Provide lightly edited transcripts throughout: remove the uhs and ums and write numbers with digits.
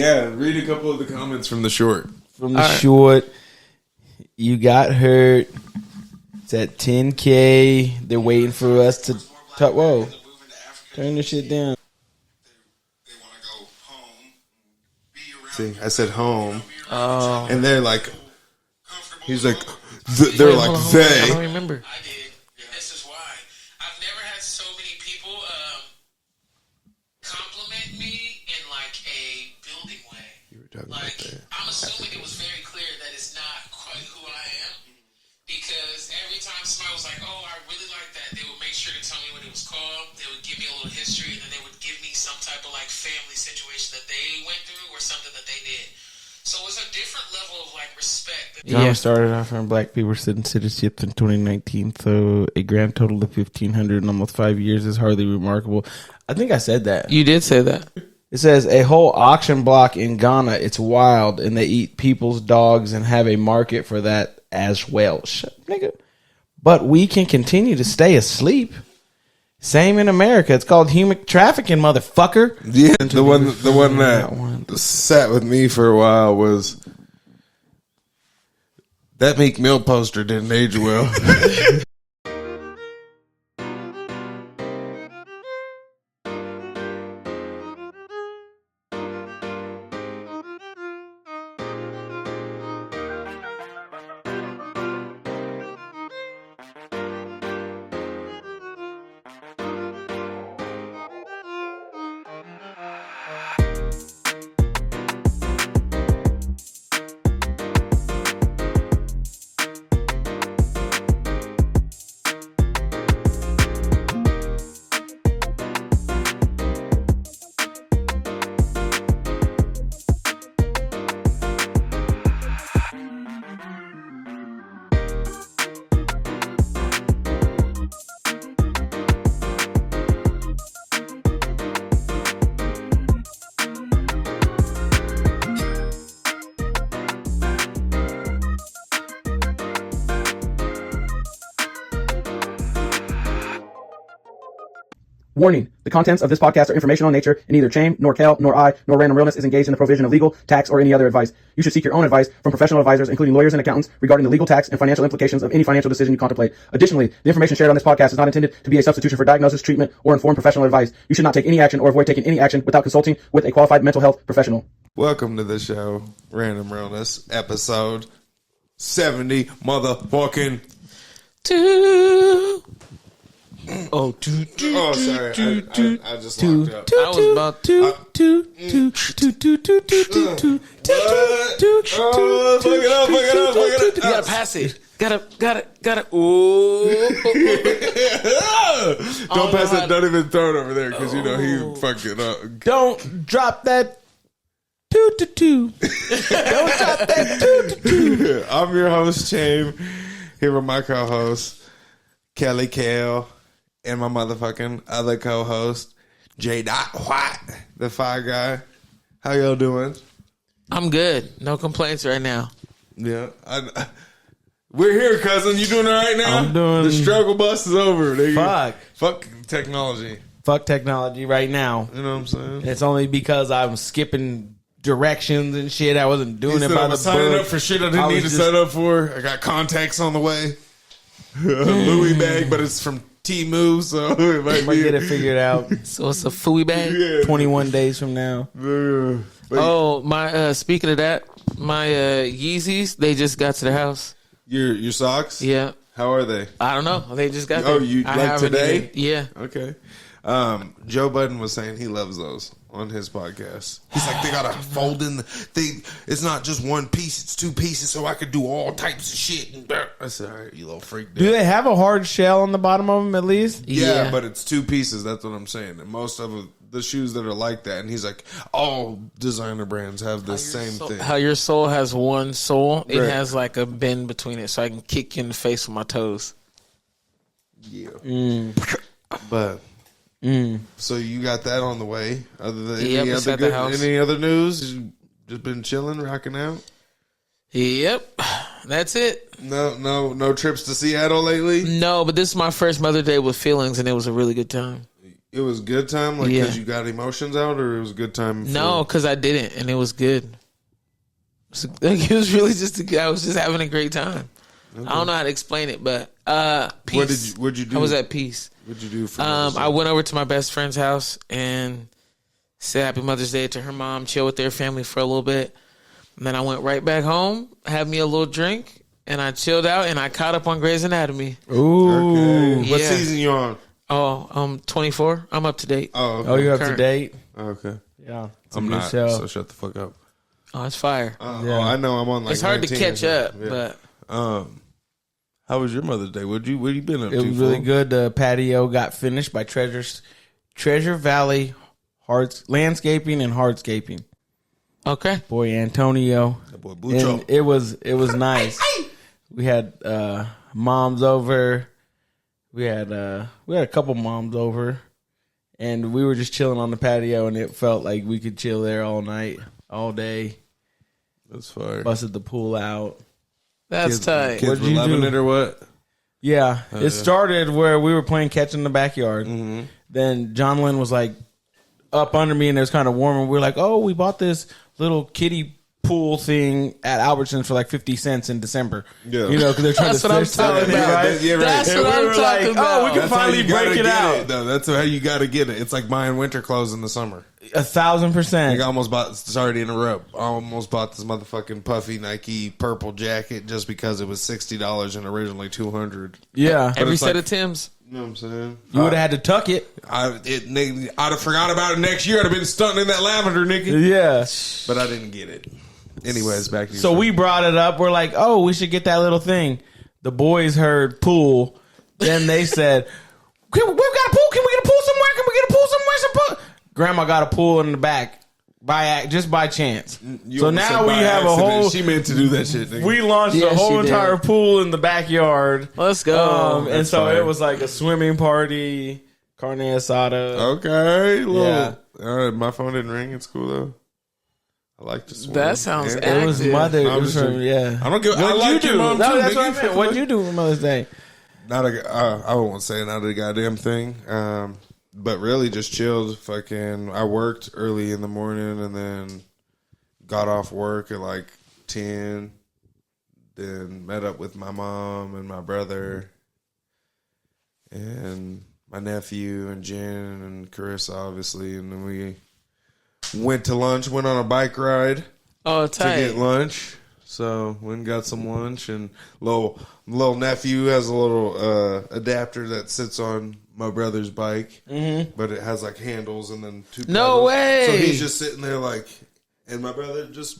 Yeah, read a couple of the comments from the short. From the short, you got hurt. It's at 10K. They're waiting for us to talk. Whoa, turn this shit down. They want to go home. See, I said home. Oh, And they're like, he's like, they're like they. I don't remember. I did. This is why. I've never had so many people compliment me in like a building way. You were talking Like, about that. I'm assuming it was very clear that it's not quite who I am. Because every time somebody was like, oh, I really like that, they would make sure to tell me what it was called. They would give me a little history, and then they would give me some type of like family situation that they went through or something that they did. So it's a different level of like respect. Drama started off when black people were sitting citizenships in 2019, so a grand total of 1,500 in almost 5 years is hardly remarkable. I think I said that. You did say that. It says a whole auction block in Ghana. It's wild, and they eat people's dogs and have a market for that as well. Shut, nigga. But we can continue to stay asleep. Same in America. It's called human trafficking, motherfucker. Yeah, the one that sat with me for a while was that Meek Mill poster didn't age well. Warning, the contents of this podcast are informational in nature, and neither Chaim, nor Kel, nor I, nor Random Realness is engaged in the provision of legal, tax, or any other advice. You should seek your own advice from professional advisors, including lawyers and accountants, regarding the legal, tax, and financial implications of any financial decision you contemplate. Additionally, the information shared on this podcast is not intended to be a substitution for diagnosis, treatment, or informed professional advice. You should not take any action or avoid taking any action without consulting with a qualified mental health professional. Welcome to the show, Random Realness, episode 70, motherfucking. Oh, sorry. I just locked up. I was about to. Fuck it up. You gotta pass it. Gotta. Ooh. Don't pass it. Don't even throw it over there because you know he fucked it up. Don't drop that Don't drop that I'm your host, Chaim. Here with my co-host, Kelly Kale, and my motherfucking other co-host, J. White, the Fire Guy. How y'all doing? I'm good. No complaints right now. Yeah. We're here, cousin. You doing all right now? I'm doing... The struggle bus is over. Fuck technology. Fuck technology right now. You know what I'm saying? It's only because I'm skipping directions and shit. I wasn't doing it by the signing book. up for shit I didn't need to set up for. I got contacts on the way. Louis bag, but it's from Temu, so it might get it figured out. So it's a fooey bag. Yeah. 21 days from now. Oh, my. Speaking of that, my Yeezys, they just got to the house. Your socks? Yeah. How are they? I don't know. They just got. Oh, there. you like today? Yeah. Okay. Joe Budden was saying he loves those on his podcast. He's like, they gotta fold in the thing. It's not just one piece; it's two pieces, so I could do all types of shit. I said, all right, you little freak. Do they have a hard shell on the bottom of them at least? Yeah, but it's two pieces. That's what I'm saying. And most of the shoes that are like that, and he's like, all designer brands have the same thing. How your sole has one sole, it Right. has like a bend between it, so I can kick you in the face with my toes. Yeah, but. So you got that on the way. Other than any other news? You just been chilling, rocking out. Yep, that's it. No trips to Seattle lately. No, but this is my first Mother's Day with feelings, and it was a really good time. It was good time, like because you got emotions out, or it was a good time? No, because I didn't, and it was good. It was really I was just having a great time. Okay. I don't know how to explain it, but peace. What'd you do? I was at peace. What'd you do for I went over to my best friend's house and said Happy Mother's Day to her mom, chill with their family for a little bit. And then I went right back home, had me a little drink, and I chilled out, and I caught up on Grey's Anatomy. Ooh. Okay. What season you on? Oh, 24. I'm up to date. Oh, okay. Oh, you're up to date? Okay. Yeah. I'm not, so shut the fuck up. Oh, it's fire. Oh, I know I'm on like it's hard to catch up, but... how was your Mother's Day? What you been up to? It was really good. The patio got finished by Treasure Valley Landscaping and Hardscaping. Okay. Boy Antonio. That boy Bucho. And it was nice. We had moms over. We had a couple moms over, and we were just chilling on the patio, and it felt like we could chill there all night, all day. That's fire. Busted the pool out. That's tight. Kids were loving it or what? Yeah. It started where we were playing catch in the backyard. Mm-hmm. Then John Lynn was like up under me, and it was kind of warm, and we were like, oh, we bought this little kiddie pool thing at Albertsons for like 50 cents in December. Yeah. You know, because they're trying That's what I'm talking about. Right? Yeah, right. That's and what I'm talking about. Oh, we can finally break it out. That's how you got to get it. It's like buying winter clothes in the summer. 1,000%. I almost bought. Sorry to interrupt. I almost bought this motherfucking puffy Nike purple jacket just because it was $60 and originally $200. Yeah. Every set of Timbs. You know what I'm saying? You would have had to tuck it. I'd have forgot about it next year. I'd have been stunting in that lavender, nigga. Yeah. But I didn't get it. Anyways, back to you. So we brought it up. We're like, oh, we should get that little thing. The boys heard pool. Then they said, we've got a pool. Can we get a pool somewhere? Can we get a pool somewhere? Grandma got a pool in the back just by chance. So now we have a whole. She meant to do that shit. Nigga. We launched a whole entire pool in the backyard. Let's go. And so it was like a swimming party, carne asada. Okay, yeah. All right, my phone didn't ring. It's cool though. I like to swim. That sounds And It was Mother. I was yeah. I don't give. I What'd like you your do? mom No, too. that's nigga. what I meant. What'd you do for Mother's Day? I won't say not a goddamn thing. But really just chilled. Fucking, I worked early in the morning and then got off work at like 10. Then met up with my mom and my brother and my nephew and Jen and Carissa, obviously. And then we went to lunch, went on a bike ride Oh, to tight. get lunch. So went and got some lunch, and little nephew has a little adapter that sits on my brother's bike, but it has like handles and then two. No pedals. way. So he's just sitting there like, and my brother just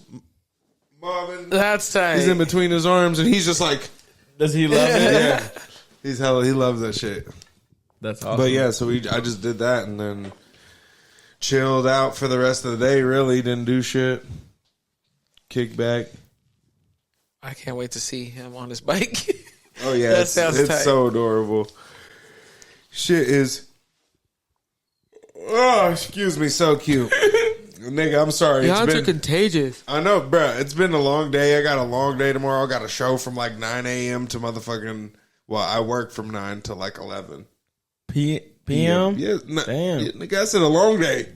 mobbing. That's tight. He's in between his arms, and he's just like, Does he love it? yeah, he loves that shit. That's awesome. But yeah, so I just did that and then chilled out for the rest of the day. Really didn't do shit. Kick back. I can't wait to see him on his bike. Oh yeah, That sounds it's tight. so adorable. Shit is, oh excuse me, so cute, nigga. I'm sorry. Y'all It's are been, contagious. I know, bruh. It's been a long day. I got a long day tomorrow. I got a show from like 9 a.m. to motherfucking. Well, I work from 9 to like 11 PM? Yeah, Damn. Yeah, nigga, I said a long day.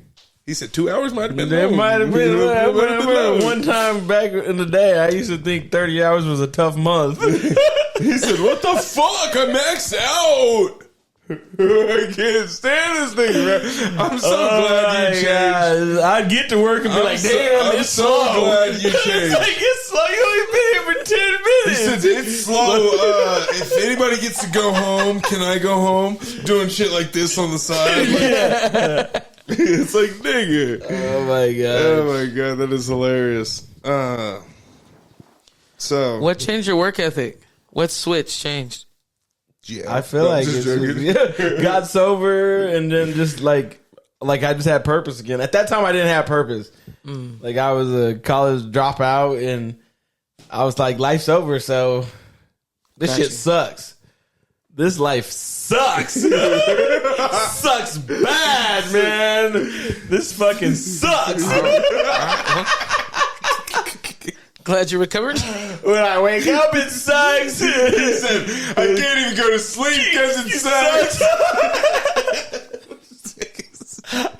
He said 2 hours might have been. There long. might have been. Might have been long. One time back in the day, I used to think 30 hours was a tough month. He said, "What the fuck? I maxed out. I can't stand this thing, man. I'm so glad you changed. I'd get to work and be like, damn, I'm it's so slow. glad you changed. It's like, it's slow. You only been here for 10 He minutes. said, it's slow. If anybody gets to go home, can I go home? Doing shit like this on the side. Like, it's like, nigga. Oh, my God. Oh, my God. That is hilarious. So. What changed your work ethic? What switch changed? Yeah. I feel like it's got sober and then just like I just had purpose again. At that time, I didn't have purpose. Like I was a college dropout and I was like, life's over, so this Gotcha. shit sucks. This life sucks. Sucks bad, man. This fucking sucks. Glad you recovered. When I wake up, it sucks. He said, I can't even go to sleep because it sucks.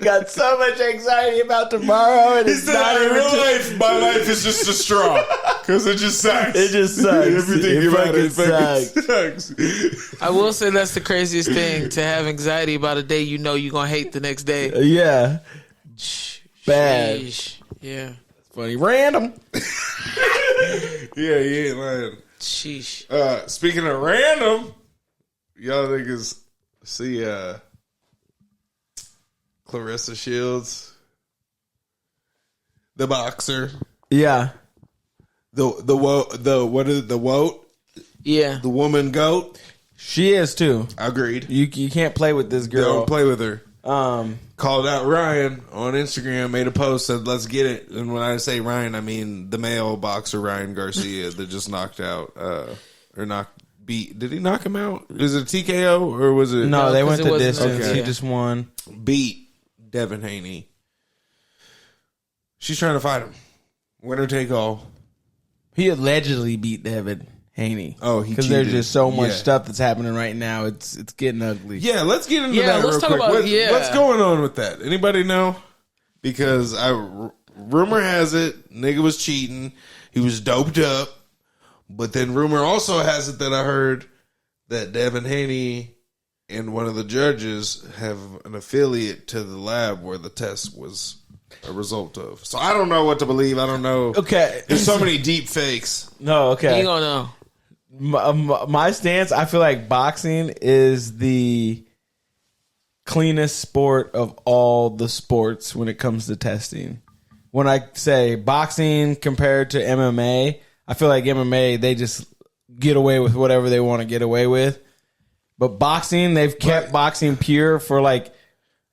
got so much anxiety about tomorrow, and it's not in even real life, my life is just a straw. Because it just sucks. It just sucks. Everything about it fucking sucks. I will say that's the craziest thing, to have anxiety about a day you know you're going to hate the next day. Yeah. Bad. Sheesh. Yeah. Funny. Random. Yeah, you ain't lying. Sheesh. Speaking of random, y'all niggas see Clarissa Shields, the boxer, Yeah. the woat, Yeah. the woman goat. She is too. Agreed. You can't play with this girl. Don't play with her. Um, Called out Ryan on Instagram, made a post, said, let's get it. And when I say Ryan, I mean the male boxer Ryan Garcia that just knocked out, beat. Did he knock him out? Was it a TKO or was it? no, they went 'cause it the wasn't distance. okay. He just won. Beat Devin Haney. She's trying to fight him. Winner take all. He allegedly beat Devin Haney. Oh, he because there's cheated. just so much Yeah. stuff that's happening right now. It's getting ugly. Yeah, let's get into Yeah, that let's real talk quick. about- yeah. What's going on with that? Anybody know? Because rumor has it, nigga was cheating. He was doped up. But then rumor also has it that I heard that Devin Haney and one of the judges have an affiliate to the lab where the test was a result of. So I don't know what to believe. I don't know. Okay. There's so many deep fakes. No. Okay. You don't know. My stance, I feel like boxing is the cleanest sport of all the sports when it comes to testing. When I say boxing compared to MMA, I feel like MMA, they just get away with whatever they want to get away with. But boxing, they've kept boxing pure for like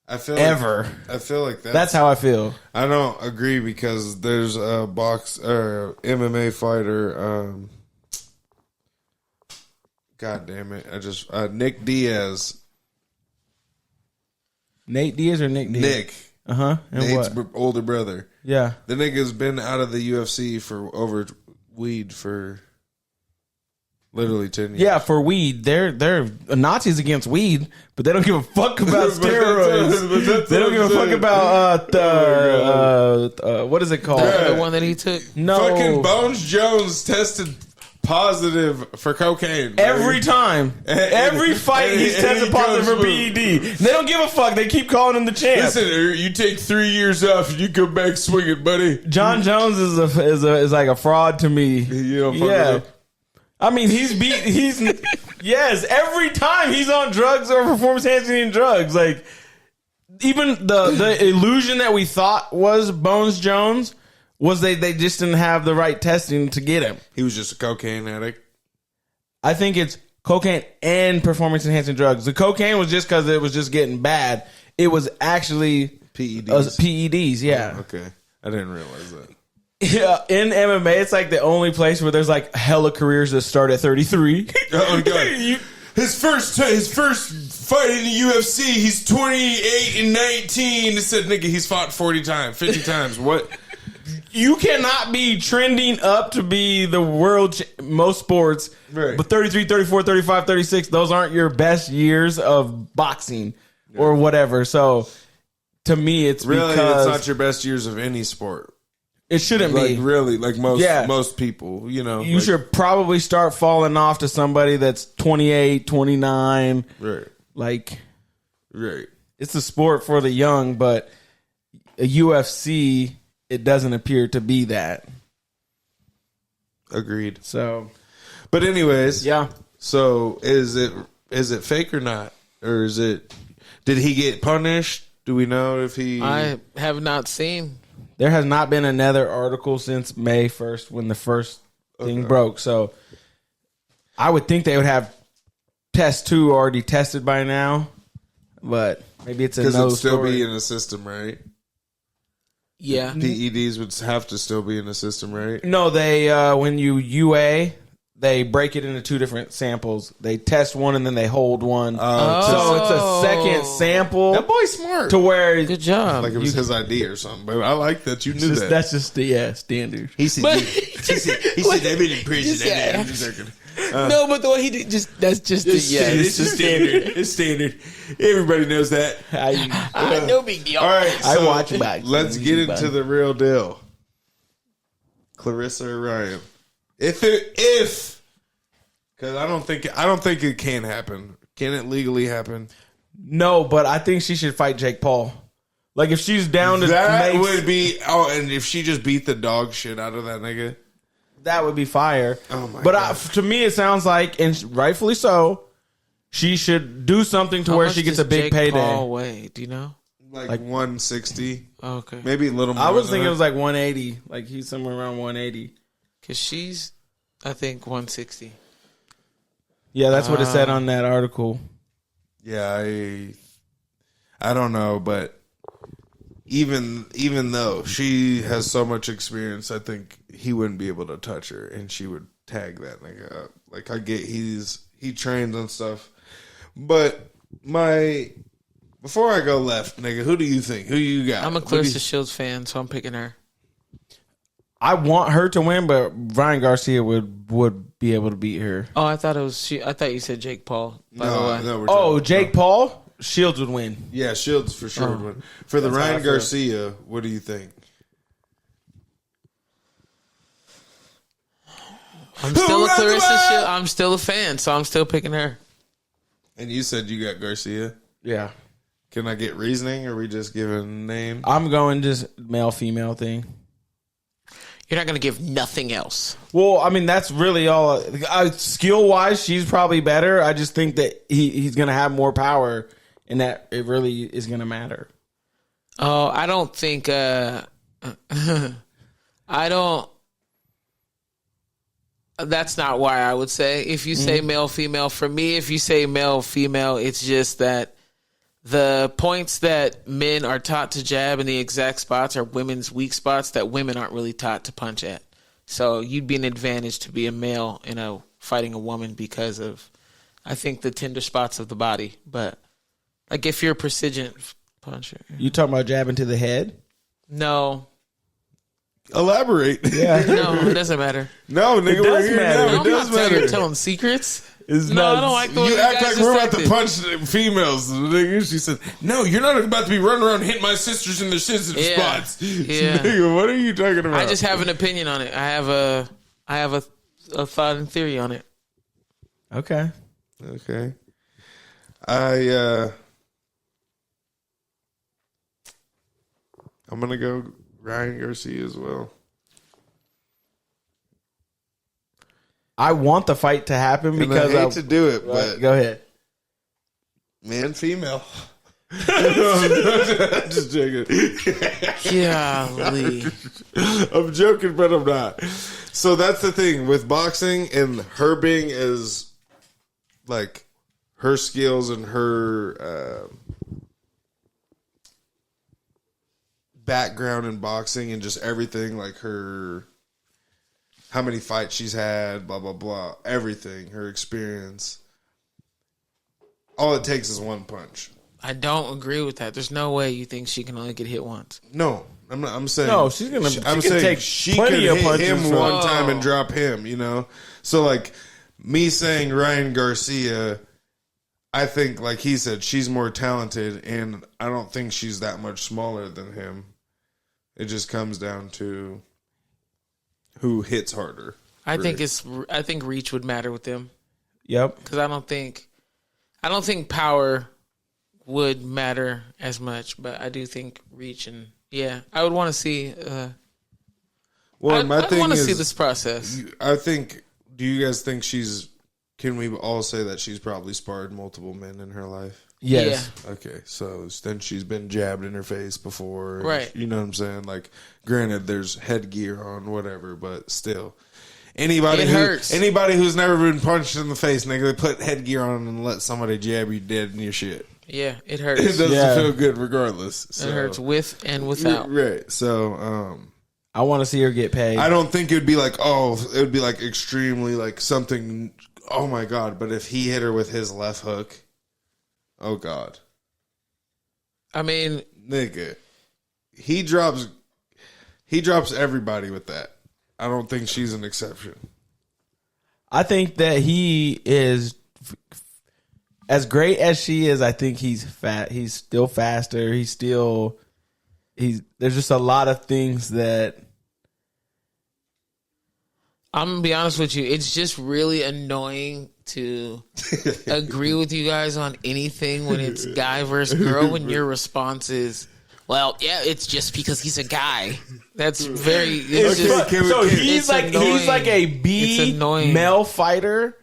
I feel ever. I feel like That's how I feel. I don't agree because there's a MMA fighter. God damn it! I just Nick Diaz. Nate Diaz or Nick Diaz? Nick. And Nate's what? older brother. Yeah. The nigga's been out of the UFC for over weed for literally 10 years. Yeah, for weed. They're Nazis against weed, but they don't give a fuck about steroids. They don't give a fuck about what is it called? The one that he took. No. Fucking Bones Jones tested positive for cocaine. Every time. Every fight he's and tested he positive goes for through. PED. They don't give a fuck. They keep calling him the champ. Listen, you take 3 years off and you come back swinging, buddy. John Jones is like a fraud to me. You don't fuck Yeah. with him? I mean, he's yes, every time he's on drugs or performance enhancing drugs. Like, even the illusion that we thought was Bones Jones was they just didn't have the right testing to get him. He was just a cocaine addict. I think it's cocaine and performance enhancing drugs. The cocaine was just because it was just getting bad. It was actually PEDs. PEDs, yeah. Okay. I didn't realize that. Yeah, in MMA, it's like the only place where there's like hella careers that start at 33. Oh, God. His first fight in the UFC, he's 28 and 19. It said, nigga, he's fought 40 times, 50 times. What? You cannot be trending up to be the world most sports, Right. but 33, 34, 35, 36, those aren't your best years of boxing or whatever. So to me, it's Really, because it's not your best years of any sport. it shouldn't Like, be. really, like Yeah. most people, you know. You like, should probably start falling off to somebody that's 28, 29. Right. Like, Right. it's a sport for the young, but a UFC, it doesn't appear to be that. Agreed. So, But anyways, yeah. so is it fake or not? Or did he get punished? Do we know if he I have not seen. There has not been another article since May 1st when the first thing broke. So I would think they would have test 2 already tested by now. But maybe it's a because no it'd still story. be in the system, right? Yeah. PEDs would have to still be in the system, right? No, they when you UA, they break it into 2 different samples. They test one and then they hold one. So it's a second sample That boy's smart. to where Good job. Like it was his idea or something. But I like that you knew that's just the standard. He said, But- he said, I've been in prison. Yeah. I'm just joking. No, but the way he did, that's just It's standard. It's standard. Everybody knows that. no big deal. All right, I so watch back. let's get into the real deal. Clarissa or Ryan? If because I don't think it can happen. Can it legally happen? No, but I think she should fight Jake Paul. Like if she's down to That would be. Oh, and if she just beat the dog shit out of that nigga, that would be fire. Oh my but God. to me, it sounds like, and rightfully so, she should do something to where she gets a big payday. Paul weigh? Do you know? like 160, Okay. maybe a little more. I was than thinking it that. was like 180. Like he's somewhere around 180. Because she's, I think, 160. Yeah, that's what it said on that article. Yeah, I don't know, but even though she has so much experience, I think he wouldn't be able to touch her, and she would tag that nigga up. Like I get he trains and stuff, but before I go left, nigga, who do you think? Who you got? I'm a Clarissa Shields fan, so I'm picking her. I want her to win, but Ryan Garcia would be able to beat her. Oh, I thought it was she. I thought you said Jake Paul. By the way. No, we're Oh, talking- Jake Paul? Shields would win. Yeah, Shields for sure would win. For the That's how I Ryan feel. Garcia, what do you think? I'm still a Clarissa Shields. I'm still a fan, so I'm still picking her. And you said you got Garcia. Yeah. Can I get reasoning, or are we just giving a name? I'm going just male-female thing. You're not going to give nothing else. Well, I mean, that's really all. Skill-wise, she's probably better. I just think that he's going to have more power, and that it really is going to matter. Oh, I don't think. I don't. That's not why I would say. If you say male, female, for me, if you say male, female, it's just that the points that men are taught to jab in the exact spots are women's weak spots that women aren't really taught to punch at. So you'd be an advantage to be a male, fighting a woman because of, I think, the tender spots of the body. But like if you're a precision puncher, You talking about jabbing to the head? no, Elaborate. Yeah. no, it doesn't matter. No, nigga, It we're does here matter. now. I'm It does not telling, matter. telling secrets. It's No, nuts. I don't like the way You act guys like just we're about to acted. punch females, nigga. She said, "No, you're not about to be running around hitting my sisters in their sensitive Yeah. spots." Yeah. Nigga, what are you talking about? I just have an opinion on it. I have a thought and theory on it. Okay. Okay. I'm gonna go Ryan Garcia as well. I want the fight to happen And because I hate to do it, but Go ahead. man, female. I'm just joking. Golly. I'm joking, but I'm not. So that's the thing with boxing and her being as like her skills and her background in boxing and just everything, like her, how many fights she's had, blah blah blah, everything, her experience. All it takes is one punch. I don't agree with that. There's no way you think she can only get hit once. No, I'm not. I'm saying No, she's gonna. I'm she can saying take she plenty could of hit punches him from- one time and drop him, you know? So, like, me saying Ryan Garcia, I think, like he said, she's more talented, and I don't think she's that much smaller than him. It just comes down to who hits harder. I think reach would matter with them Yep. because I don't think power would matter as much, but I do think reach and I would want to see. Well, my I thing want to is, see this process. I think, do you guys think can we all say that she's probably sparred multiple men in her life? Yes. Okay, so then she's been jabbed in her face before. and Right. You know what I'm saying? Like, granted, there's headgear on, whatever, but still. Anybody It hurts. who's never been punched in the face, nigga, they put headgear on and let somebody jab you dead in your shit. Yeah, it It hurts. doesn't Yeah. feel good regardless. So. It hurts with and without. Right. So, I want to see her get paid. I don't think it would be like, it would be like extremely like something, oh my God. But if he hit her with his left hook, oh God. I mean, Nigga, he drops everybody with that. I don't think she's an exception. I think that he is as great as she is. I think he's fat. He's still faster. There's just a lot of things that. I'm gonna be honest with you. It's just really annoying to agree with you guys on anything when it's guy versus girl. When your response is, "Well, yeah, it's just because he's a guy." That's very. He's like a B male fighter.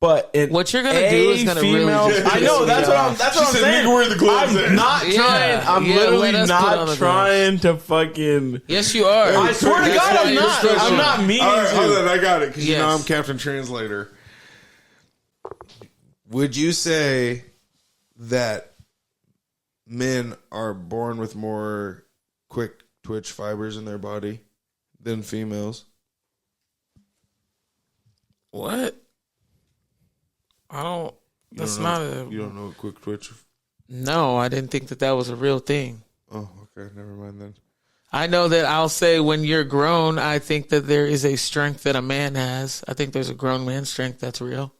But what you're gonna do is gonna female, really. I know that's what I'm saying. Nigga, where the gloves I'm not trying. I'm literally not trying to fucking. Yes, you are. I swear to God, I'm not. I'm not meaning All right, to. hold on, I got it because you know I'm Captain Translator. Would you say that men are born with more quick twitch fibers in their body than females? What? I don't. That's you not know, a. You don't know what quick twitch? No, I didn't think that was a real thing. Oh, okay. Never mind then. I know that I'll say when you're grown, I think that there is a strength that a man has. I think there's a grown man strength that's real.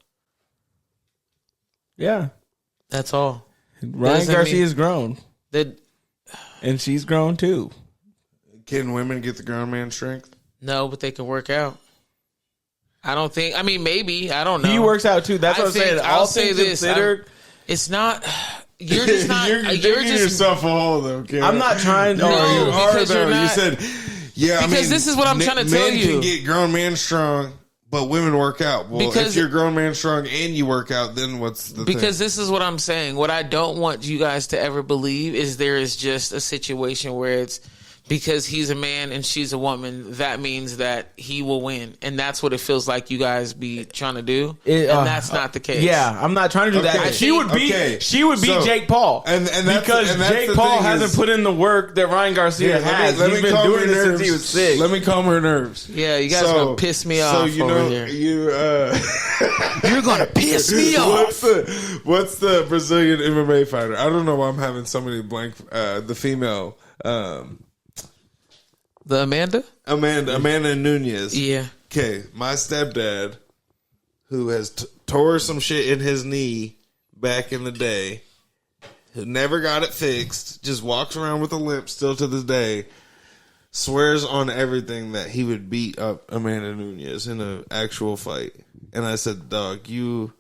Yeah, that's all. Ryan Garcia is grown. And she's grown too. Can women get the grown man strength? No, but they can work out. I don't think. I mean, maybe. I don't know. He works out too. That's what I'm saying. I'll say this. It's not. You're just not. you're digging yourself a hole, though. Cam. I'm not trying to. No, you are because though. you're not, you said, yeah. Because I mean, this is what I'm trying to tell you. Men can get grown man strong, but women work out. Well, if you're grown man strong and you work out, then what's the thing? Because this is what I'm saying. What I don't want you guys to ever believe is there is just a situation where it's because he's a man and she's a woman, that means that he will win. And that's what it feels like you guys be trying to do. And that's not the case. Yeah, I'm not trying to do that. She would be Jake Paul. And that's, because and that's Jake Paul hasn't put in the work that Ryan Garcia has. He's been doing this since he was 6. Let me calm her nerves. Yeah, you guys gonna piss me off over here. You're gonna piss me off. What's the Brazilian MMA fighter? I don't know why I'm having so many blank. The female. The Amanda Nunez. Yeah. Okay, my stepdad, who has tore some shit in his knee back in the day, who never got it fixed, just walks around with a limp still to this day, swears on everything that he would beat up Amanda Nunez in an actual fight. And I said, dog, you...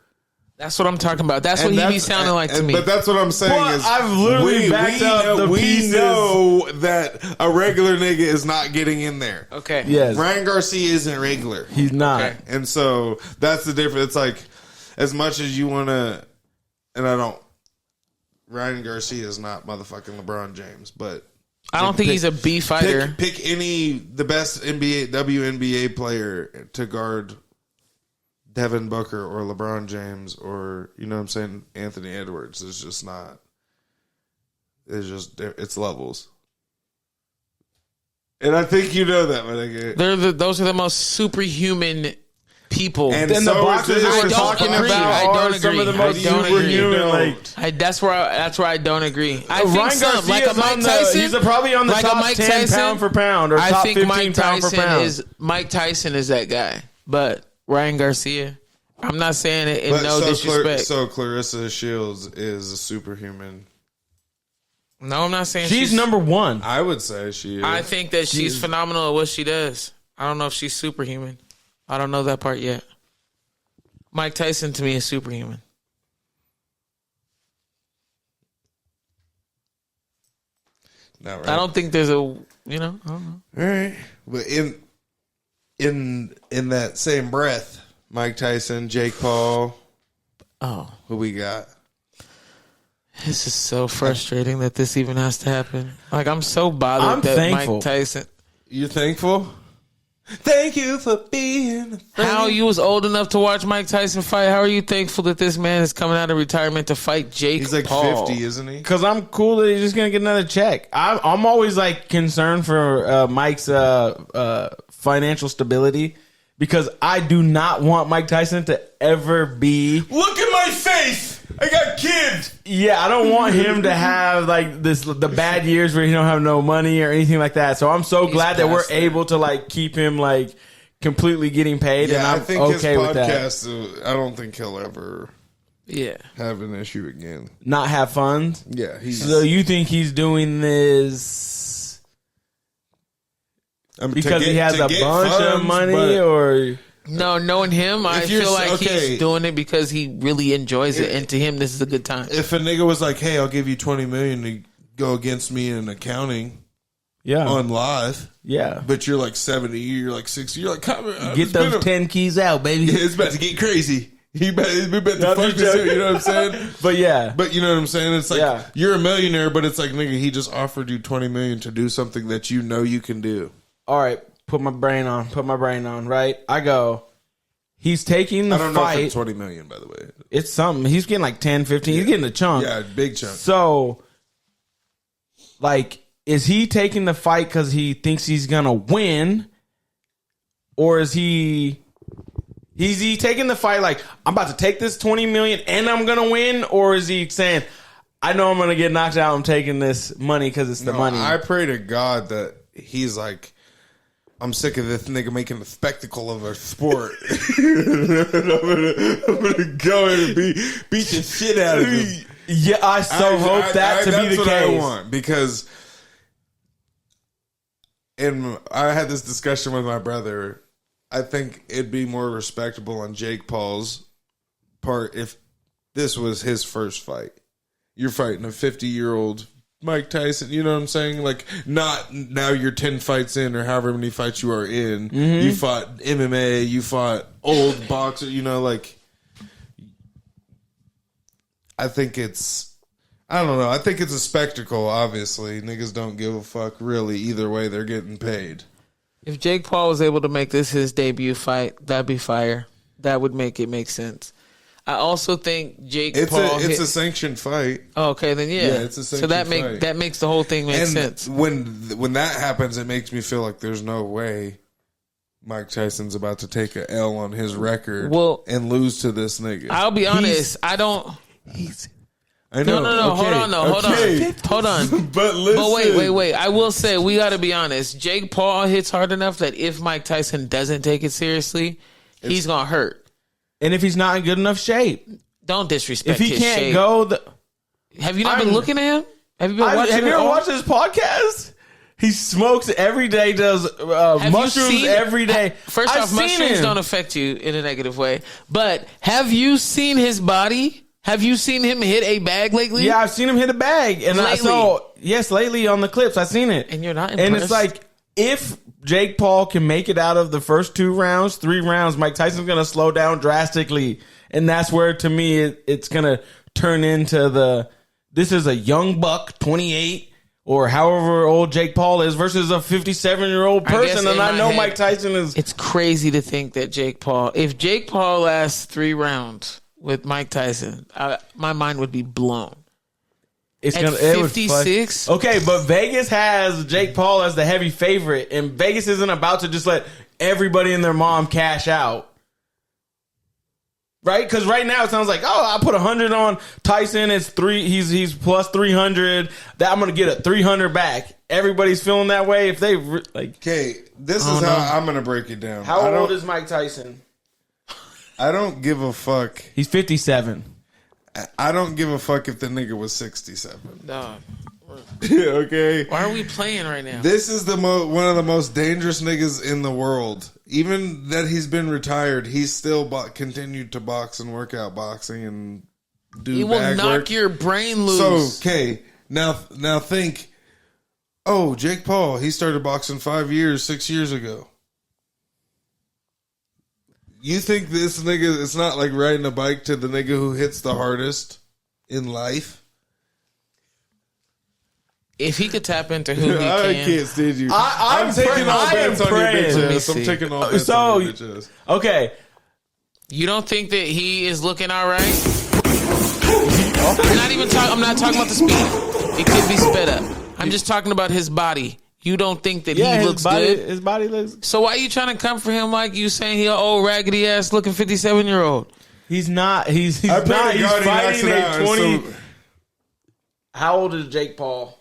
That's what I'm talking about. That's what he be sounding like to me. But that's what I'm saying is I've literally backed up the pieces. We know that a regular nigga is not getting in there. Okay. Yes. Ryan Garcia isn't regular. He's not. Okay. And so that's the difference. It's like as much as you want to, and I don't. Ryan Garcia is not motherfucking LeBron James, but I don't think he's a B fighter. Pick the best WNBA player to guard Devin Booker or LeBron James or, you know what I'm saying, Anthony Edwards. It's just not. It's levels. And I think you know that, my nigga. Those are the most superhuman people. And then so the boxers that we're talking about are some of the most superhuman. That's where I don't agree. I think Ryan Garcia like a Mike Tyson. He's probably on the like top Mike 10 Tyson, pound for pound or top 15 Mike pound for pound. Mike Tyson is that guy, but Ryan Garcia. I'm not saying it in disrespect. So Clarissa Shields is a superhuman. No, I'm not saying she's number 1. I would say she is. I think that she's phenomenal at what she does. I don't know if she's superhuman. I don't know that part yet. Mike Tyson to me is superhuman. Not right. I don't think there's I don't know. All right, but in that same breath, Mike Tyson, Jake Paul. Oh, who we got? This is so frustrating that this even has to happen. Like I'm so bothered that thankful. Mike Tyson. You're thankful? Thank you for being a friend. How you was old enough to watch Mike Tyson fight? How are you thankful that this man is coming out of retirement to fight Jake He's like Paul? 50, isn't he? Because I'm cool that he's just gonna get another check. I'm always like concerned for Mike's financial stability because I do not want Mike Tyson to ever be. Look at my face. I got kids. Yeah, I don't want him to have like the bad years where he don't have no money or anything like that. So I'm so glad that we're able to like keep him like completely getting paid, and I'm okay with that. I don't think he'll ever have an issue again. Not have fun? Yeah. So you think he's doing this because he has a bunch of money, or... No, knowing him, I feel like he's doing it because he really enjoys it, and to him, this is a good time. If a nigga was like, "Hey, I'll give you $20 million to go against me in accounting, on live, but you're like 70, you're like 60, you're like, get those 10 keys out, baby. Yeah, it's about to get crazy. We about to fuck this up, you know what I'm saying? But you know what I'm saying? It's like you're a millionaire, but it's like, nigga, he just offered you $20 million to do something that you know you can do. All right. Put my brain on, right? I go, he's taking the fight. I don't know if it's 20 million, by the way. It's something. He's getting like 10, 15. He's getting a chunk. Yeah, big chunk. So, like, is he taking the fight because he thinks he's going to win? Or is he taking the fight like, I'm about to take this 20 million and I'm going to win? Or is he saying, I know I'm going to get knocked out. I'm taking this money because it's the money. I pray to God that he's like, I'm sick of this nigga making a spectacle of a sport. I'm gonna go in and beat the shit out of him. Yeah, I hope that to be the case. That's what I want, because I had this discussion with my brother. I think it'd be more respectable on Jake Paul's part if this was his first fight. You're fighting a 50-year-old Mike Tyson, you know what I'm saying? Like, not now you're 10 fights in or however many fights you are in. Mm-hmm. You fought MMA, you fought old boxer, you know, like, I think it's a spectacle, obviously. Niggas don't give a fuck, really. Either way, they're getting paid. If Jake Paul was able to make this his debut fight, that'd be fire. That would make it make sense. I also think Paul. It's a sanctioned fight. Oh, okay, then yeah, it's a sanctioned fight. That makes the whole thing make sense. When that happens, it makes me feel like there's no way Mike Tyson's about to take a L on his record and lose to this nigga. I'll be honest. I don't. I know. No. Okay. Hold on. But listen. But wait. I will say we got to be honest. Jake Paul hits hard enough that if Mike Tyson doesn't take it seriously, he's gonna hurt. And if he's not in good enough shape, don't disrespect. If he can't go, have you not been looking at him? Have you been watching? Have you ever watched his podcast? He smokes every day. Does mushrooms every day. First off, mushrooms don't affect you in a negative way. But have you seen his body? Have you seen him hit a bag lately? Yeah, I've seen him hit a bag, and lately on the clips, I've seen it. And you're not impressed. And it's like, if Jake Paul can make it out of the first 3 rounds, Mike Tyson's going to slow down drastically. And that's where, to me, it's going to turn into this is a young buck, 28, or however old Jake Paul is, versus a 57-year-old person. And I know Mike Tyson is... It's crazy to think that if Jake Paul lasts 3 rounds with Mike Tyson, my mind would be blown. It's at 56. Okay, but Vegas has Jake Paul as the heavy favorite, and Vegas isn't about to just let everybody and their mom cash out, right? Because right now it sounds like, I put 100 on Tyson. It's he's plus 300. That I'm gonna get a 300 back. Everybody's feeling that way. If they okay, this is how I'm gonna break it down. How old is Mike Tyson? I don't give a fuck. He's 57. I don't give a fuck if the nigga was 67. Dog. Okay. Why are we playing right now? This is one of the most dangerous niggas in the world. Even that he's been retired, he's still continued to box and work out boxing and do. He will knock your brain loose. So okay, now think. Oh, Jake Paul, he started boxing 6 years ago. You think this nigga, it's not like riding a bike to the nigga who hits the hardest in life? If he could tap into who he can. I can't stand you. I'm taking all bets on your bitch ass. I'm taking all bets on your bitch ass. Okay. You don't think that he is looking all right? I'm not talking about the speed. It could be sped up. I'm just talking about his body. You don't think that he looks good? His body looks... So why are you trying to come for him like you saying he an old raggedy ass looking 57-year-old? He's not. He's not. He's fighting a 20... How old is Jake Paul?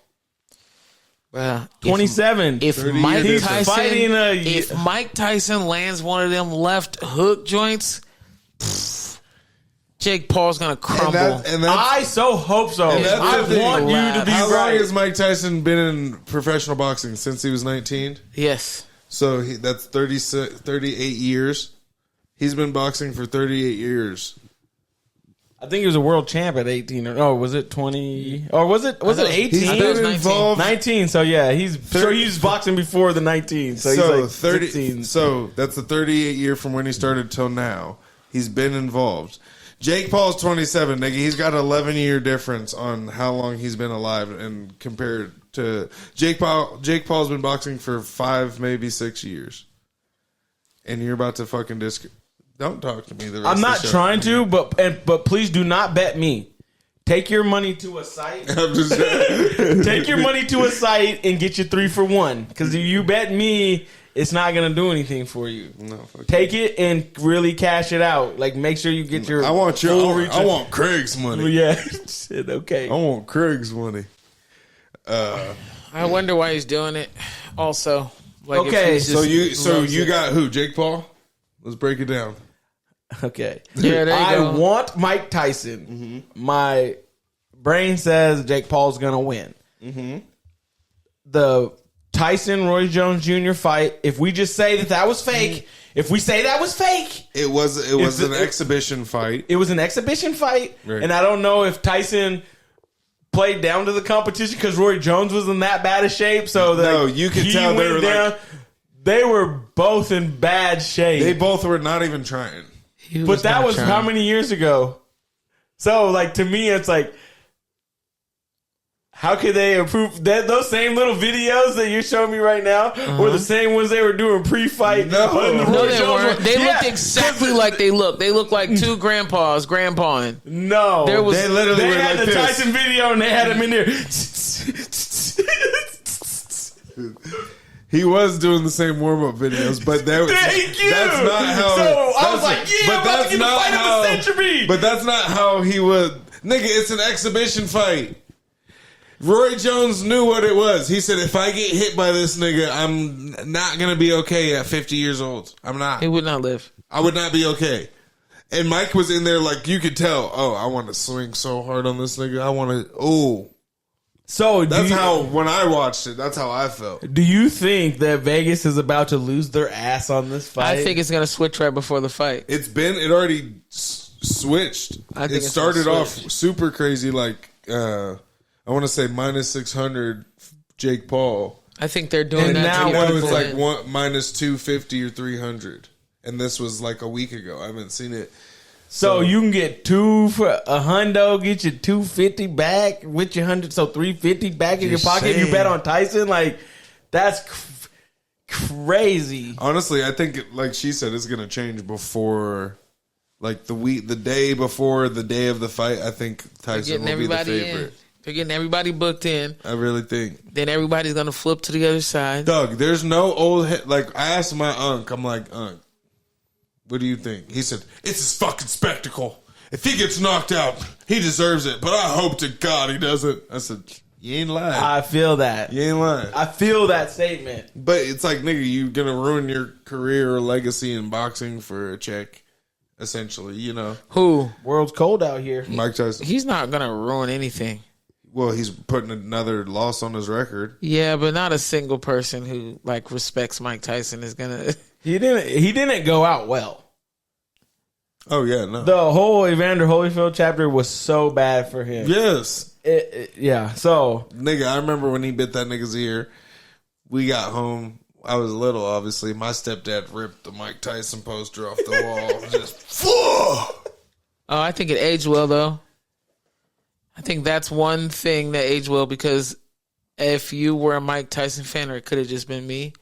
Well, 27. If Mike He's Tyson, fighting if Mike Tyson lands one of them left hook joints, Jake Paul's gonna crumble. I so hope so. And that's I the thing. want you to be How long right. has Mike Tyson been in professional boxing? Since he was 19? Yes. So that's 38 years. He's been boxing for 38 years. I think he was a world champ at 18. Or was it 20? Or was it 18? He's been involved. 19. So yeah, he's boxing before the 19. So he's like 30. 16. So that's the 38 year from when he started till now. He's been involved. Jake Paul's 27, nigga. He's got an 11-year difference on how long he's been alive, and compared to Jake Paul's been boxing for 5, maybe 6 years, and you're about to fucking Don't talk to me. The rest I'm not of the show. trying to, but please do not bet me. Take your money to a site. I'm just Take your money to a site and get your 3 for 1. Because if you bet me, it's not gonna do anything for you. No, fuck Take it and really cash it out. Like, make sure you get your. I want full reach. I want Craig's money. Yeah, shit, okay. I want Craig's money. I wonder why he's doing it. Also, like, Okay, if he's just So loves you it. got who? Jake Paul? Let's break it down. Okay. Yeah, there you I go. want Mike Tyson. My brain says Jake Paul's gonna win. The Tyson Roy Jones Jr. fight. If we just say that was fake, if we say that was fake, It was an exhibition fight. it was an exhibition fight, Right. and I don't know if Tyson played down to the competition because Roy Jones was in that bad of shape. So No, you could he tell they went were down. like- They were both in bad shape. They both were not even trying. He But that not was trying. how many years ago? So, like, to me, it's like, how could they improve that? Those same little videos that you're showing me right now were the same ones they were doing pre-fight. No. on the No, Roy they Jones weren't. one. They Yeah, looked exactly like they look. They look like two grandpas grandpawing. No, There was- They literally were had like the this. Tyson video and they had him in there. He was doing the same warm up videos, but Thank you. that's not how. So I was that's- like, yeah, I'm about to get the fight of the century. But that's not how he would. Nigga, it's an exhibition fight. Roy Jones knew what it was. He said, if I get hit by this nigga, I'm not going to be okay at 50 years old. I'm not. He would not live. I would not be okay. And Mike was in there like, you could tell, oh, I want to swing so hard on this nigga. I want to, oh. So That's how, when I watched it, that's how I felt. Do you think that Vegas is about to lose their ass on this fight? I think it's gonna switch right before the fight. It already switched. I think It it's started gonna off switch. super crazy, like, I want to say minus 600 Jake Paul. I think they're doing And that. now to Now get it's people like in. minus 250 or 300. And this was like a week ago. I haven't seen it. So you can get 2 for a hundo, get your 250 back with your 100, so 350 back in your Just pocket. You saying. bet on Tyson, like that's crazy. Honestly, I think, like she said, it's going to change before, like the day before the day of the fight. I think They're Tyson getting will be the everybody favorite. in. They're getting everybody booked in. I really think. Then everybody's gonna flip to the other side. Doug, there's no old head. Like, I asked my unc, I'm like, Unc, what do you think? He said, it's his fucking spectacle. If he gets knocked out, he deserves it. But I hope to God he doesn't. I said, you ain't lying. I feel that. You ain't lying. I feel that statement. But it's like, nigga, you gonna ruin your career or legacy in boxing for a check, essentially, you know. Who? World's cold out here. Mike Tyson. He's not gonna ruin anything. Well, he's putting another loss on his record. Yeah, but not a single person who like respects Mike Tyson is gonna. He didn't go out well. Oh, yeah, no. The whole Evander Holyfield chapter was so bad for him. Yes. Yeah. So Nigga, I remember when he bit that nigga's ear. We got home. I was little, obviously. My stepdad ripped the Mike Tyson poster off the wall. Just, Oh, I think it aged well though. I think that's one thing that aged well because if you were a Mike Tyson fan, or it could have just been me.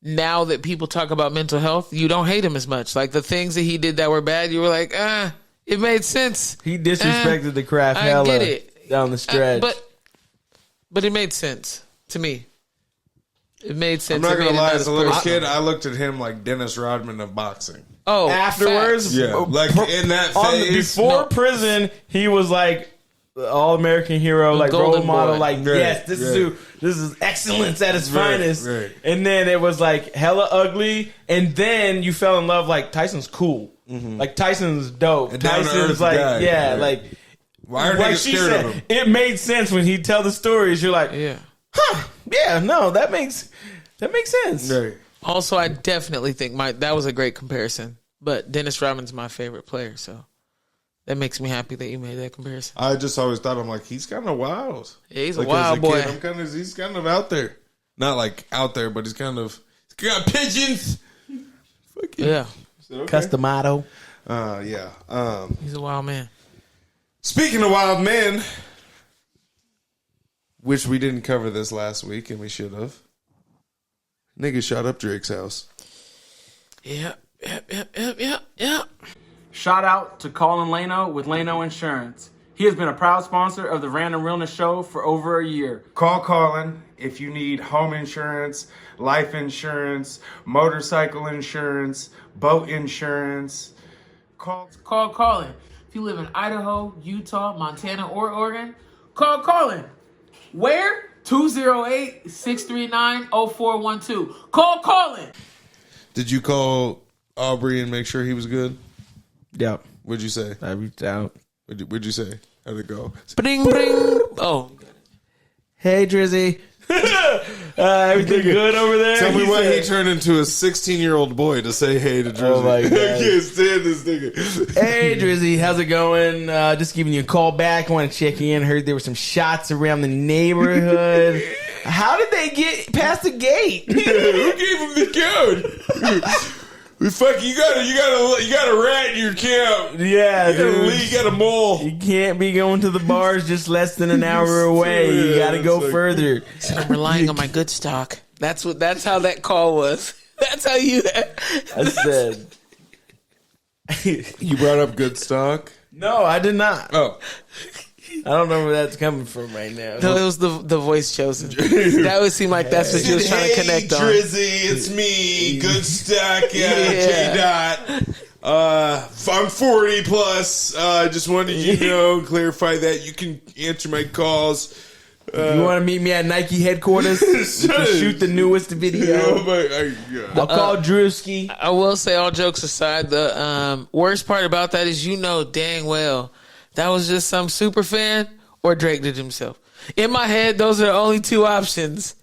Now that people talk about mental health, you don't hate him as much. Like the things that he did that were bad, you were like, it made sense. he disrespected the craft I hella get it. down the stretch. But it made sense to me. It made sense. I'm not It going to made it lie. not As a little personal. kid, I looked at him like Dennis Rodman of boxing. Oh, Afterwards, facts. Yeah. Like, in that on the, phase. before No. prison, he was like all American hero, like role golden model, boy. like Right, yes, this is excellence at its finest. right. And then it was like hella ugly, and then you fell in love. Like Tyson's cool, like Tyson's dope. And down to Tyson's earth like guy. yeah, Right. like Why are like niggas she scared said, of him? it made sense when he'd tell the stories. You're like, Yeah. yeah, no, that makes sense. Right. Also, I definitely think that was a great comparison. But Dennis Rodman's my favorite player, so that makes me happy that you made that comparison. I just always thought, I'm like, he's kind of wild. Yeah, he's a Like, wild as boy. kid, he's kind of out there. Not like out there, but he's got pigeons. Yeah, Okay. Customado. Yeah. he's a wild man. Speaking of wild men, which we didn't cover this last week, and we should have. Nigga shot up Drake's house. Yeah. Shout out to Colin Lano with Lano Insurance. He has been a proud sponsor of the Random Realness Show for over a year. Call Colin if you need home insurance, life insurance, motorcycle insurance, boat insurance. Call Colin. If you live in Idaho, Utah, Montana, or Oregon, call Colin. Where? 208-639-0412. Call Colin. Did you call Aubrey and make sure he was good? Yep. What'd you say? I reached out. What'd you say? How'd it go? Bring, bring. Oh, Hey, Drizzy. Everything good over there? Tell me why said- he turned into a 16-year-old boy to say hey to Drizzy. Oh, my God. I can't stand this nigga. Hey, Drizzy, how's it going? Just giving you a call back. I want to check in. Heard there were some shots around the neighborhood. How did they get past the gate? Who gave him the code? Fuck, you got a rat in your camp. Yeah, dude. You got a mole. You can't be going to the bars just less than an hour away. You got to go further. I'm relying on my good stock. That's how that call was. That's how you. I said, You brought up good stock. no, I did not. Oh, I don't know where that's coming from right now. No, it was the voice chosen. That would seem like that's what you was trying to connect on. Drizzy, it's me. Good stock. Yeah. J. I'm 40 plus. I just wanted you to know, clarify that you can answer my calls. You want to meet me at Nike headquarters? We can shoot the newest video. I'll call Drewski. I will say, all jokes aside, the worst part about that is dang well that was just some super fan or Drake did himself. In my head, those are the only two options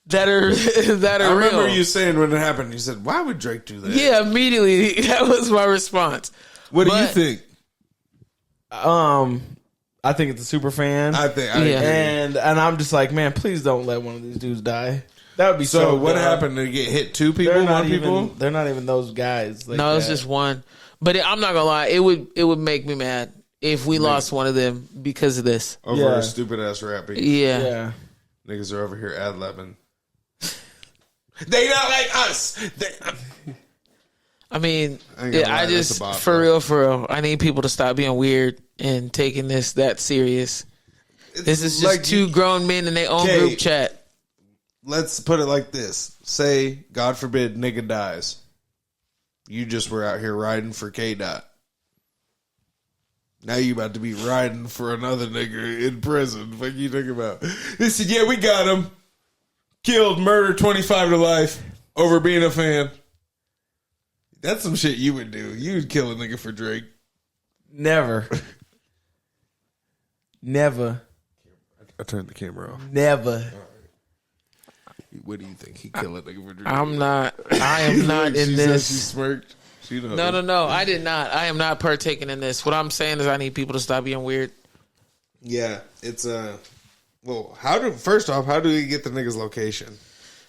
that are I remember real. you saying when it happened, you said, "Why would Drake do that?" Yeah, immediately that was my response. What do you But- think? I think it's a super fan. I Yeah. agree. and I'm just like, man, please don't let one of these dudes die. That would be so. So what dumb. happened? Did it get hit? Two people? They're One not people? even. They're not even those guys. Like No, it's that. just one. But I'm not gonna lie, it would make me mad if we lost one of them because of this. Over Yeah. a stupid ass rapping. Yeah. Yeah. Niggas are over here ad-libbing. They not like us. I mean, I ain't gonna lie, I that's just a bop, for though. real, I need people to stop being weird and taking this that serious. This is just like two grown men in their own Okay. group chat. Let's put it like this. Say, God forbid, nigga dies. You just were out here riding for K-Dot. Now you about to be riding for another nigga in prison. What you think about? They said, yeah, we got him. Killed, murdered, 25 to life over being a fan. That's some shit you would do. You would kill a nigga for Drake. Never. Never. I turned the camera off. Never. What do you think? He killed a nigga for Drake? I am not in She said she this. smirked. She knows. No, I did not. I am not partaking in this. What I'm saying is I need people to stop being weird. Yeah, it's well, first off, how do we get the nigga's location?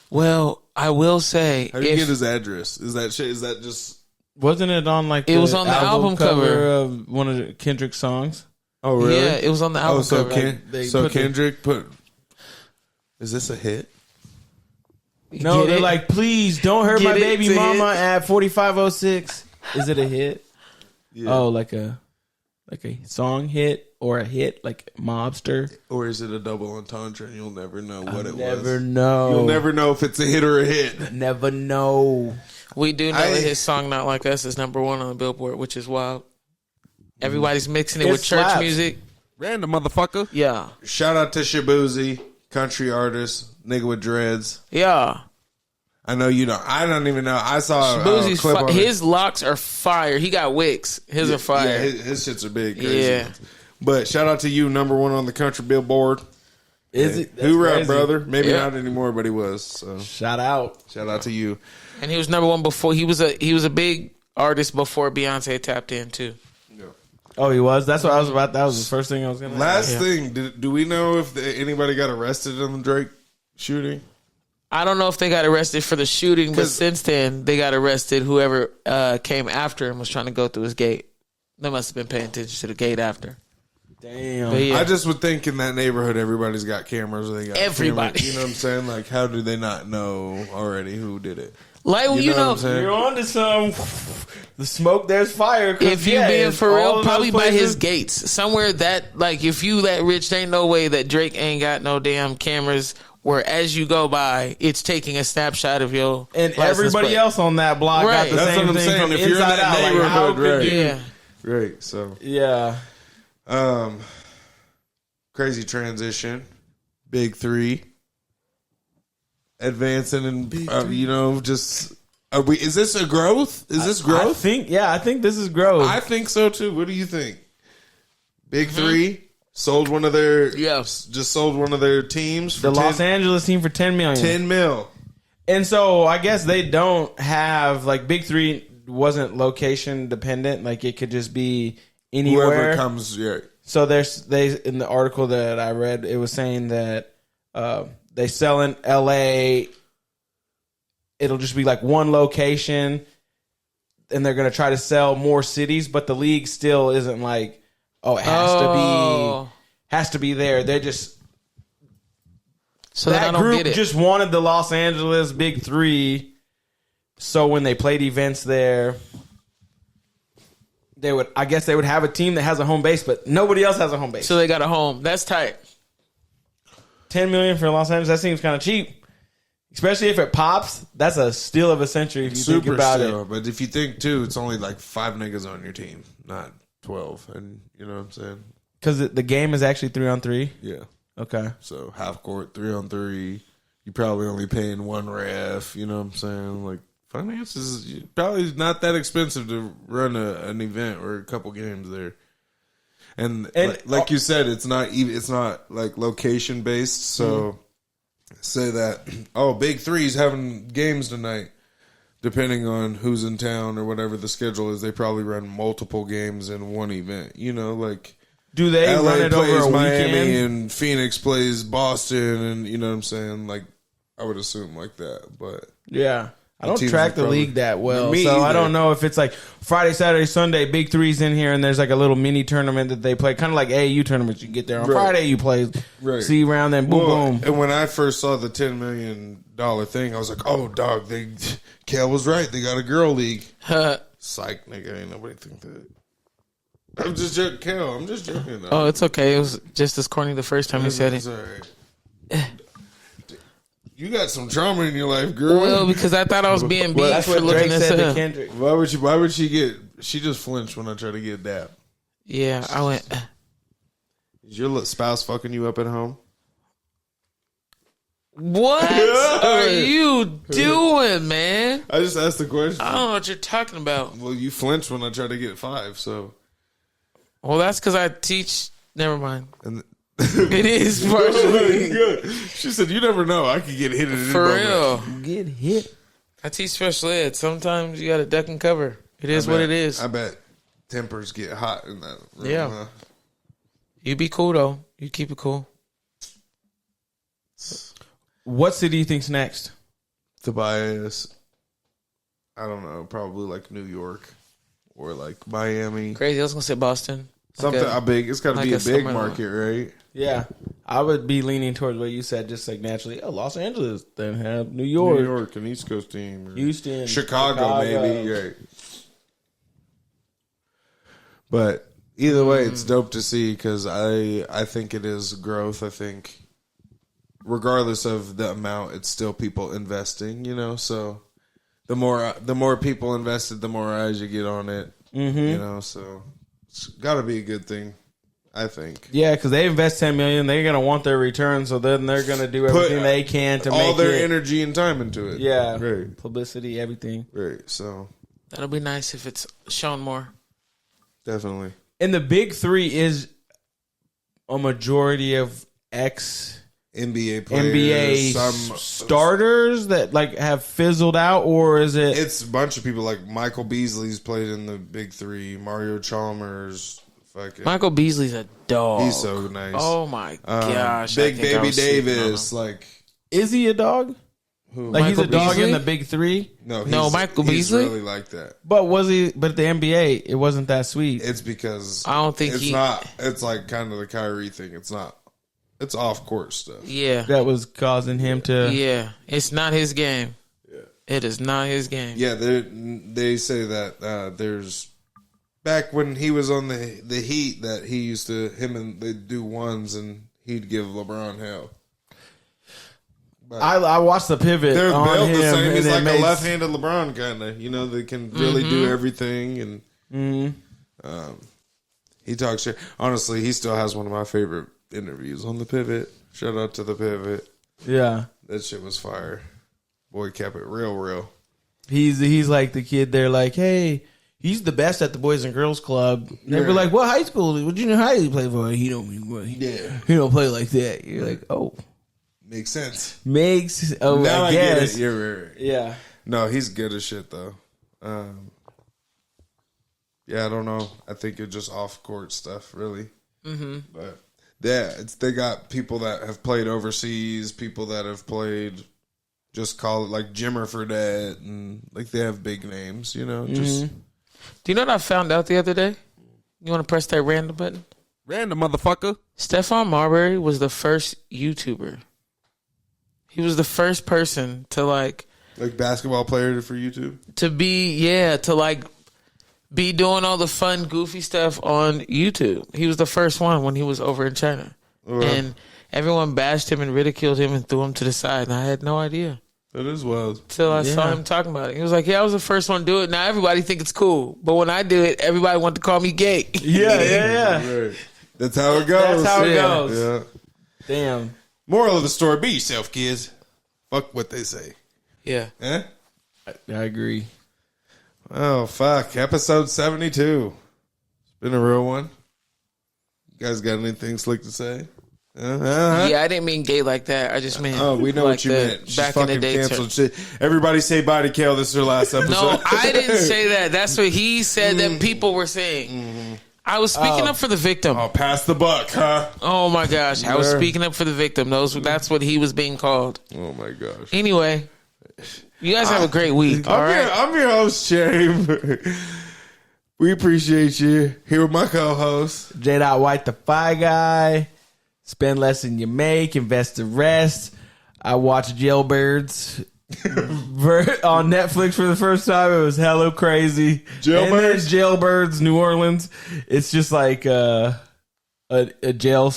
Well, I will say How do you get his address? Is that shit? Is that just? Wasn't it on like It was on the album cover. of one of the Kendrick songs? Oh really? Yeah, it was on the album Oh, so cover. They so put the- Kendrick put. Is this a hit? No, Get they're it? like, please don't hurt Get my it baby to mama hit? at 4506. Is it a hit? Yeah. Oh, like a song hit or a hit like Mobster? Or is it a double entendre? And you'll never know what it Never was. know. You'll never know if it's a hit or a hit. Never know. We do know that his song "Not Like Us" is #1 on the Billboard, which is wild. Everybody's mixing it It with church slaps. music. Random motherfucker. Yeah. Shout out to Shabuzi, country artist, nigga with dreads. Yeah. I know you don't. I don't even know. I saw a Boozy's clip on his locks are fire. He got wicks. His are fire. Yeah, his shits are big. Crazy. Yeah. But shout out to you, number one on the country billboard. Is it? That's Hoorah, crazy. brother. Maybe Yeah. not anymore, but he was. So Shout out. shout out to you. And he was number one before. He was a big artist before Beyonce tapped in too. Oh, he was? That's what I was about. That was the first thing I was going to Last thing, do we know if anybody got arrested in the Drake shooting? I don't know if they got arrested for the shooting, but 'Cause- since then they got arrested. Whoever came after him was trying to go through his gate. They must have been paying attention to the gate after. Damn. But yeah. I just would think in that neighborhood, everybody's got cameras. Or they got Everybody. cameras, you know what I'm saying? Like, how do they not know already who did it? Like You you know know, what I'm saying? You're on to some. The smoke, there's fire. 'Cause, if you yeah, being it's for all real, of probably those by his places. gates somewhere. That like if you that rich, there ain't no way that Drake ain't got no damn cameras. Where as you go by, it's taking a snapshot of your And license everybody plate. else on that block Right. got the That's same what I'm thing saying. from If you're in inside that out. Like, how neighborhood, could right. you? Yeah. Right. So, Yeah. crazy transition. BIG3 advancing and you know, just are we? Is this a growth? Is this growth? I think this is growth. I think so too. What do you think? BIG3 sold one of their just sold one of their teams for the Los Angeles team for $10 million. 10 mil. And so I guess they don't have like BIG3 wasn't location dependent. Like it could just be anywhere. Whoever comes, yeah. So they in the article that I read, it was saying that they sell in LA. It'll just be like one location, and they're going to try to sell more cities, but the league still isn't like, oh, it has to be there. They're just So then I that don't group get it. just wanted the Los Angeles BIG3. So when they played events there, they would have a team that has a home base, but nobody else has a home base. So they got a home. That's tight. $10 million for Los Angeles, that seems kind of cheap. Especially if it pops, that's a steal of a century if you think about it. But if you think too, it's only like 5 niggas on your team, not 12. And you know what I'm saying? Because the game is actually 3-on-3. Yeah. Okay. So half court, 3-on-3. You probably only paying one ref. You know what I'm saying? Like finances is probably not that expensive to run an event or a couple games there. And like you said, it's not like location based. So say that BIG3's having games tonight. Depending on who's in town or whatever the schedule is, they probably run multiple games in one event. You know, like do they LA run it plays over a Miami weekend? and Phoenix plays Boston, and you know what I'm saying? Like I would assume like that, but Yeah. I don't teams track would the probably- league that well, Me so I either. don't know if it's like Friday, Saturday, Sunday, BIG3's in here, and there's like a little mini tournament that they play, kind of like AAU tournaments. You get there on Right. Friday, you play C round, then boom, boom. And when I first saw the $10 million thing, I was like, "Oh, dog, Kel was right. They got a girl league." Psych, nigga, ain't nobody think that. I'm just joking, Kel. I'm just joking. Though. Oh, it's okay. It was just as corny the first time you said It's it. all right. You got some trauma in your life, girl. Well, because I thought I was being beat That's for what looking Drake this said to up. Kendrick. Why would she get? She just flinched when I tried to get dap. Yeah, I went. Is your spouse fucking you up at home? What are you doing, man? I just asked the question. I don't know what you're talking about. Well, you flinched when I tried to get 5, so. Well, that's because I teach. Never mind. And It is partially she said, "You never know. I could get hit at any for moment." real. Get hit. I teach special ed. Sometimes you got to duck and cover. It is what it is. I bet tempers get hot in that room. Yeah. Huh? You be cool though. You keep it cool. What city do you think's next? Tobias. I don't know. Probably like New York or like Miami. Crazy. I was gonna say Boston. Something a big. It's got to like be a a big summer- market, right? Yeah, I would be leaning towards what you said, just like naturally. Oh, Los Angeles, then have New York, New York, an East Coast team, or Houston, Chicago, maybe. Right. But either way, it's dope to see because I think it is growth. I think regardless of the amount, it's still people investing. You know, so the more people invested, the more eyes you get on it. You know, so it's got to be a good thing. I think. Yeah, because they invest $10 million, they're gonna want their return, so then they're gonna do everything they can to all make their it, energy and time into it. Yeah, right. Publicity, everything. Right. So That'll be nice if it's shown more. definitely. And the big three is a majority of NBA players, NBA some starters that like have fizzled out, or is it? It's a bunch of people like Michael Beasley's played in the big three. Mario Chalmers, fucking Michael Beasley's a dog. he's so nice. Oh my gosh. Big I think I Baby was sleeping on Davis, him. like Is he a dog? who? Like he's a Michael dog Beasley? in the big three? No, Michael he's Beasley? really like that. But was he? But at the NBA, it wasn't that sweet. It's because I don't think it's he- not. It's like kind of the Kyrie thing. It's not. It's off court stuff. Yeah. That was causing him to. Yeah. It's not his game. Yeah. It is not his game. Yeah, they say that there's back when he was on the Heat that he used to they'd do ones and he'd give LeBron hell. But I watched the pivot they're on built him. the same. He's and it like a makes- left-handed LeBron kind of. You know, they can really do everything and he talks shit. Honestly, he still has one of my favorite interviews on the pivot. Shout out to the pivot. Yeah, That shit was fire. Boy kept it real. he's like the kid. They're like, hey, he's the best at the Boys and Girls Club. And they're like, what high school? What junior high did he play for? He don't. He don't play like that. You're like, oh, Makes sense. makes. Oh, Now I get guess. it. You're right. Yeah. No, he's good as shit though. Yeah, I don't know. I think it's just off court stuff, really. Mm-hmm. But yeah, they got people that have played overseas, people that have played, just call it like Jimmer Fredette, and like they have big names, you know. Just Do you know what I found out the other day? You want to press that random button? random motherfucker. Stephon Marbury was the first YouTuber. He was the first person to like basketball player for YouTube. to be doing all the fun, goofy stuff on YouTube. He was the first one when he was over in China. And everyone bashed him and ridiculed him and threw him to the side. And I had no idea That is wild. until I saw him talking about it. He was like, yeah, I was the first one to do it. Now everybody think it's cool. But when I do it, everybody want to call me gay. Yeah. Right. That's how it goes. That's how it Yeah. goes. Yeah. Damn. Moral of the story: be yourself, kids. Fuck what they say. Yeah. Eh? I agree. Oh, fuck. Episode 72. It's been a real one. You guys got anything slick to say? Yeah, I didn't mean gay like that. I just meant Oh, we know like what you the meant. She's back in the fucking day. canceled shit. Everybody say bye to Kale. This is her last episode. No, I didn't say that. That's what he said that people were saying. I was speaking up for the victim. Oh, pass the buck, huh? Oh my gosh, I was speaking up for the victim. That's what he was being called. Oh, my gosh. Anyway, you guys have a great week. All right. I'm your host, Shane. We appreciate you. Here with my co-host. J. White, the Fi Guy. Spend less than you make. Invest the rest. I watched Jailbirds on Netflix for the first time. It was hella crazy. Jailbirds? And then Jailbirds, New Orleans. It's just like a jail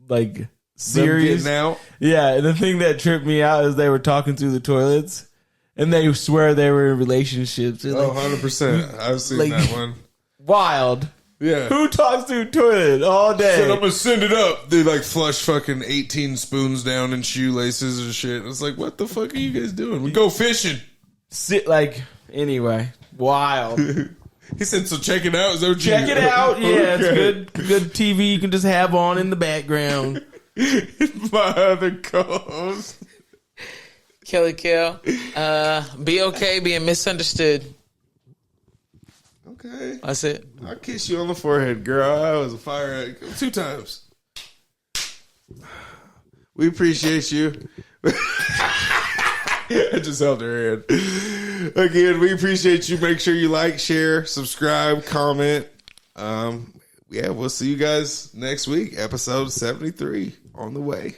like series. Getting out. Yeah, and the thing that tripped me out is they were talking through the toilets, and they swear they were in relationships. They're Oh, like, 100%. I've seen like- that one. wild. Yeah. Who talks through toilet all day? Said, I'm gonna send it up. They like flush fucking 18 spoons down in shoelaces and shit. It's like, what the fuck are you guys doing? We go fishing. Sit like anyway, wild. He said, so check it out. Is that what Check you it out. Yeah, Okay. it's good TV you can just have on in the background. My other co-host. Kelly Kell, be okay being misunderstood. Okay. That's it. I'll kiss you on the forehead, girl. I was a fire 2 times. We appreciate you. I just held her hand. Again, we appreciate you. Make sure you like, share, subscribe, comment. Yeah, we'll see you guys next week. Episode 73 on the way.